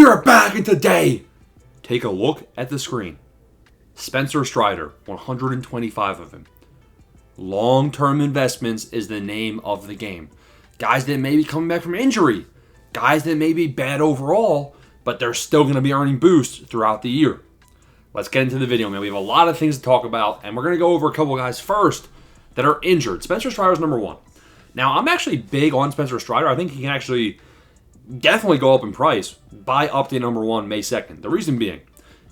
are back, and today, take a look at the screen. Spencer Strider, 125 of him. Long-term investments is the name of the game. Guys that may be coming back from injury. Guys that may be bad overall, but they're still going to be earning boosts throughout the year. Let's get into the video, man. We have a lot of things to talk about, and we're going to go over a couple of guys first that are injured. Spencer Strider's number one. Now, I'm actually big on Spencer Strider. I think he can actually definitely go up in price by up to number one May 2nd. The reason being,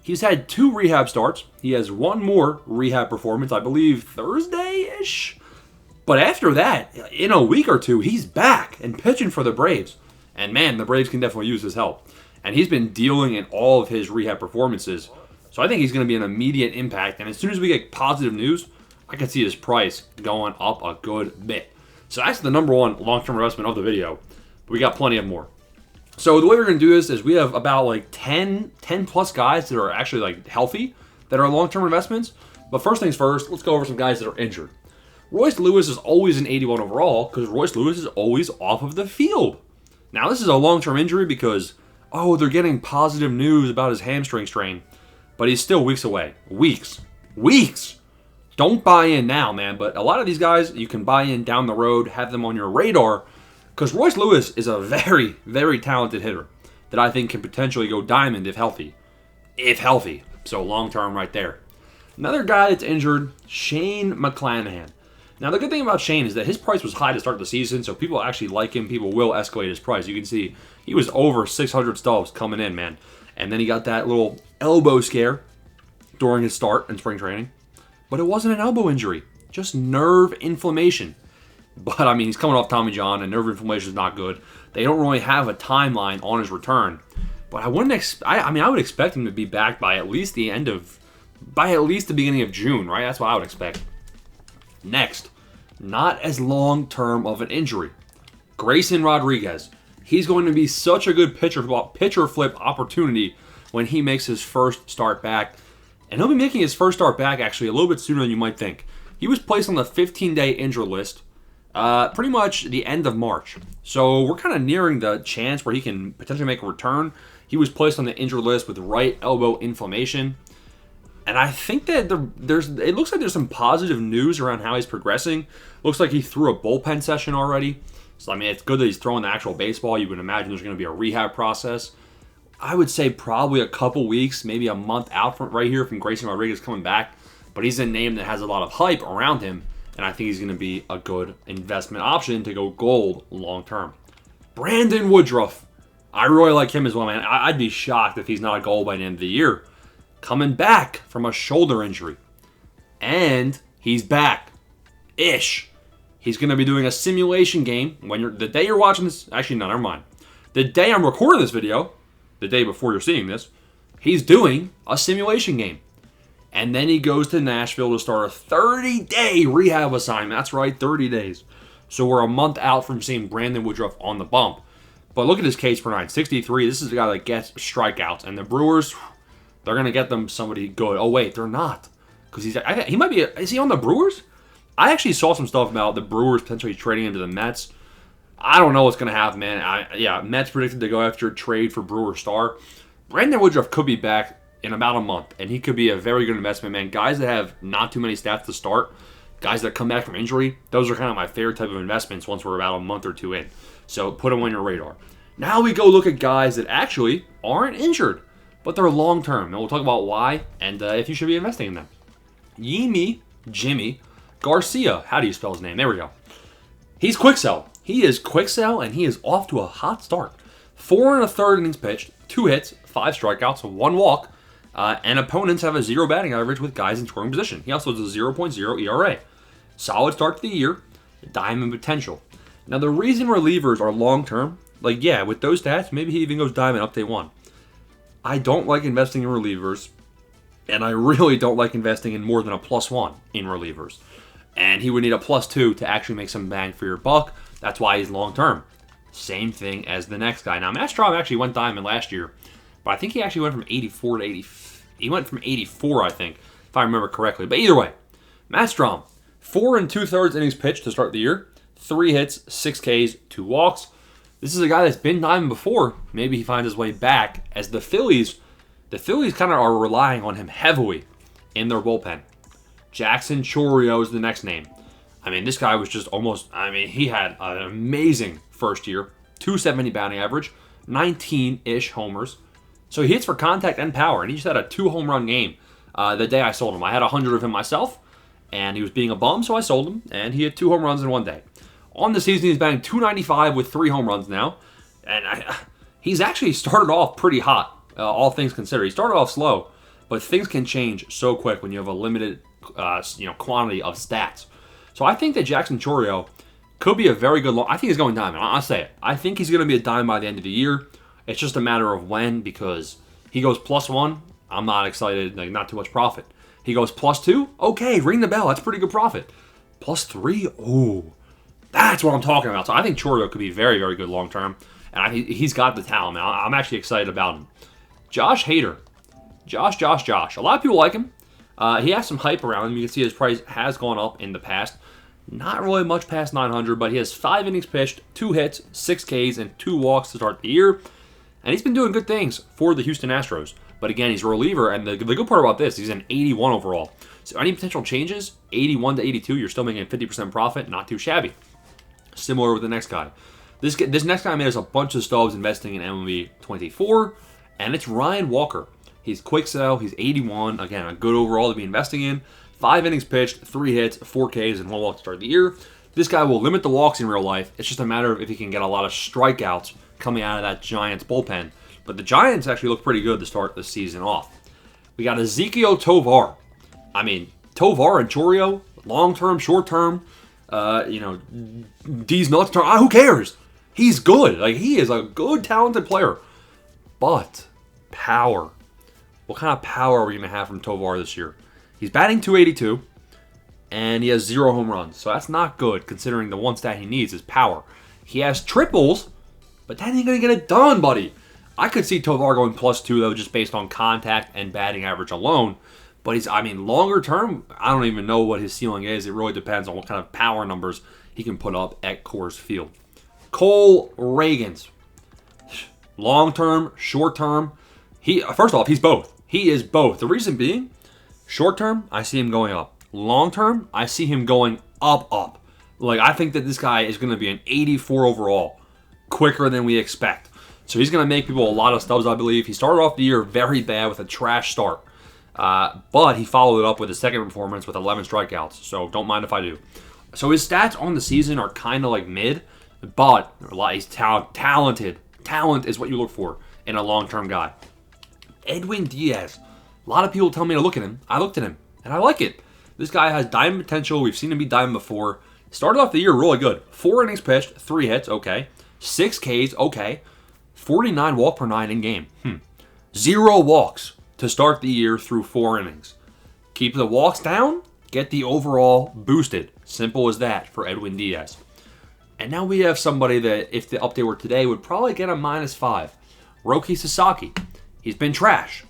he's had 2 rehab starts. He has one more rehab performance, I believe Thursday-ish. But after that, in a week or two, he's back and pitching for the Braves. And man, the Braves can definitely use his help. And he's been dealing in all of his rehab performances. So I think he's going to be an immediate impact. And as soon as we get positive news, I can see his price going up a good bit. So that's the number one long-term investment of the video. But we got plenty of more. So the way we're going to do this is we have about like 10 plus guys that are actually like healthy, that are long-term investments. But first things first, let's go over some guys that are injured. Royce Lewis is always an 81 overall because Royce Lewis is always off of the field. Now this is a long-term injury because, they're getting positive news about his hamstring strain. But he's still weeks away. Weeks. Don't buy in now, man. But a lot of these guys, you can buy in down the road, have them on your radar. Because Royce Lewis is a very, very talented hitter that I think can potentially go diamond if healthy. So long term right there. Another guy that's injured, Shane McClanahan. Now the good thing about Shane is that his price was high to start the season, so people actually like him. People will escalate his price. You can see he was over 600 stubs coming in, man. And then he got that little elbow scare during his start in spring training. But it wasn't an elbow injury, just nerve inflammation. But, I mean, he's coming off Tommy John, and nerve inflammation is not good. They don't really have a timeline on his return. But I would expect him to be back by at least the beginning of June, right? That's what I would expect. Next, not as long-term of an injury. Grayson Rodriguez. He's going to be such a good pitcher flip opportunity when he makes his first start back. And he'll be making his first start back, actually, a little bit sooner than you might think. He was placed on the 15-day injury list pretty much the end of March. So we're kind of nearing the chance where he can potentially make a return. He was placed on the injured list with right elbow inflammation. And I think that it looks like there's some positive news around how he's progressing. Looks like he threw a bullpen session already. So, I mean, it's good that he's throwing the actual baseball. You would imagine there's going to be a rehab process. I would say probably a couple weeks, maybe a month out from right here from Grayson Rodriguez coming back. But he's a name that has a lot of hype around him. And I think he's going to be a good investment option to go gold long term. Brandon Woodruff. I really like him as well, man. I'd be shocked if he's not a gold by the end of the year. Coming back from a shoulder injury. And he's back-ish. He's going to be doing a simulation game. The day you're watching this... Actually, no, never mind. The day I'm recording this video, the day before you're seeing this, he's doing a simulation game. And then he goes to Nashville to start a 30-day rehab assignment. That's right, 30 days. So we're a month out from seeing Brandon Woodruff on the bump. But look at his Ks per nine, 63. This is the guy that gets strikeouts. And the Brewers, they're going to get them somebody good. Oh, wait, they're not. Because he might be... Is he on the Brewers? I actually saw some stuff about the Brewers potentially trading him to the Mets. I don't know what's going to happen, man. Mets predicted to go after a trade for Brewer star. Brandon Woodruff could be back in about a month, and he could be a very good investment, man. Guys that have not too many stats to start, guys that come back from injury, those are kind of my favorite type of investments once we're about a month or two in. So put them on your radar. Now we go look at guys that actually aren't injured, but they're long-term, and we'll talk about why and if you should be investing in them. Jimmy Garcia. How do you spell his name? There we go. He's quick sell. He is quick sell, and he is off to a hot start. 4 1/3 innings pitched, 2 hits, 5 strikeouts, 1 walk, and opponents have a 0 batting average with guys in scoring position. He also has a 0.0 ERA. Solid start to the year, diamond potential. Now, the reason relievers are long-term, with those stats, maybe he even goes diamond up day 1. I don't like investing in relievers, and I really don't like investing in more than a +1 in relievers. And he would need a +2 to actually make some bang for your buck. That's why he's long-term. Same thing as the next guy. Now, Matt Strom actually went diamond last year, but I think he actually went from 84 to 80. He went from 84, I think, if I remember correctly. But either way, Matt Strom, 4 2/3 innings pitched to start the year, 3 hits, 6 Ks, 2 walks. This is a guy that's been diamond before. Maybe he finds his way back as the Phillies kind of are relying on him heavily in their bullpen. Jackson Chourio is the next name. I mean, this guy was just he had an amazing first year. 270 batting average, 19-ish homers. So he hits for contact and power, and he just had a 2-home run game the day I sold him. I had 100 of him myself, and he was being a bum, so I sold him, and he had 2 home runs in one day. On the season, he's batting 295 with 3 home runs now, and he's actually started off pretty hot, all things considered. He started off slow, but things can change so quick when you have a limited quantity of stats. So I think that Jackson Chourio could be a very good I think he's going diamond. I'll say it. I think he's going to be a diamond by the end of the year. It's just a matter of when, because he goes +1. I'm not excited, not too much profit. He goes +2. Okay, ring the bell. That's pretty good profit. +3. Oh, that's what I'm talking about. So I think Chourio could be very, very good long term, and he's got the talent. I'm actually excited about him. Josh Hader. Josh. A lot of people like him. He has some hype around him. You can see his price has gone up in the past. Not really much past 900, but he has 5 innings pitched, 2 hits, 6 Ks, and 2 walks to start the year. And he's been doing good things for the Houston Astros. But again, he's a reliever, and the good part about this, he's an 81 overall. So any potential changes, 81 to 82, you're still making a 50% profit, not too shabby. Similar with the next guy. This next guy made us a bunch of stubs investing in MLB 24, and it's Ryan Walker. He's quick sell, he's 81, again, a good overall to be investing in. 5 innings pitched, 3 hits, 4 Ks, and 1 walk to start the year. This guy will limit the walks in real life. It's just a matter of if he can get a lot of strikeouts coming out of that Giants bullpen. But the Giants actually look pretty good to start the season off. We got Ezekiel Tovar. I mean, Tovar and Chourio, long-term, short-term, D's nuts, who cares? He's good. He is a good, talented player. But power. What kind of power are we going to have from Tovar this year? He's batting .282, and he has 0 home runs. So that's not good, considering the one stat he needs is power. He has triples, but that ain't going to get it done, buddy. I could see Tovar going +2, though, just based on contact and batting average alone. But longer term, I don't even know what his ceiling is. It really depends on what kind of power numbers he can put up at Coors Field. Cole Ragans. Long term, short term. First off, he's both. He is both. The reason being, short term, I see him going up. Long term, I see him going up. I think that this guy is going to be an 84 overall, quicker than we expect. So he's going to make people a lot of stubs, I believe. He started off the year very bad with a trash start. But he followed it up with a second performance with 11 strikeouts. So don't mind if I do. So his stats on the season are kind of mid, but he's talented. Talent is what you look for in a long-term guy. Edwin Diaz. A lot of people tell me to look at him. I looked at him, and I like it. This guy has diamond potential. We've seen him be diamond before. Started off the year really good. 4 innings pitched, 3 hits, okay. 6 Ks, okay. 49 walk per 9 in game. 0 walks to start the year through 4 innings. Keep the walks down, get the overall boosted. Simple as that for Edwin Diaz. And now we have somebody that, if the update were today, would probably get a -5. Roki Sasaki. He's been trash.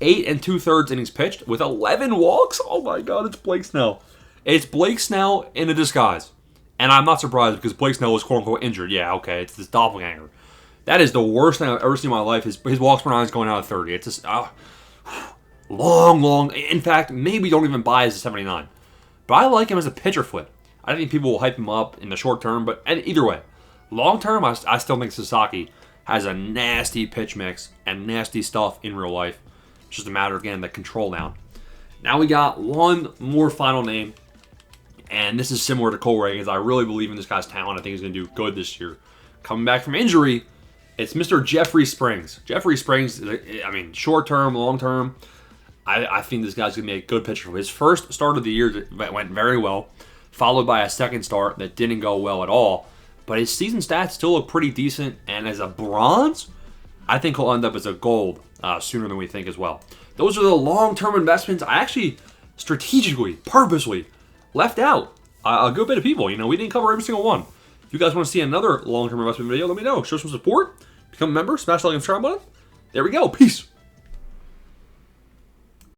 8 2/3 innings pitched with 11 walks. Oh my God, it's Blake Snell. It's Blake Snell in a disguise. And I'm not surprised because Blake Snell was quote-unquote injured. Yeah, okay, it's this doppelganger. That is the worst thing I've ever seen in my life. His walks per 9 is going out of 30. It's just long. In fact, maybe don't even buy as a 79. But I like him as a pitcher flip. I think people will hype him up in the short term, but either way, long term, I still think Sasaki has a nasty pitch mix and nasty stuff in real life. It's just a matter, again, the control down. Now we got one more final name, and this is similar to Cole Ragans. I really believe in this guy's talent. I think he's going to do good this year. Coming back from injury, it's Mr. Jeffrey Springs. Jeffrey Springs, short term, long term, I think this guy's going to be a good pitcher. His first start of the year went very well, followed by a second start that didn't go well at all. But his season stats still look pretty decent, and as a bronze, I think he'll end up as a gold sooner than we think as well. Those are the long-term investments I actually strategically, purposely left out a good bit of people. We didn't cover every single one. If you guys want to see another long-term investment video, let me know. Show some support. Become a member. Smash the like and subscribe button. There we go. Peace.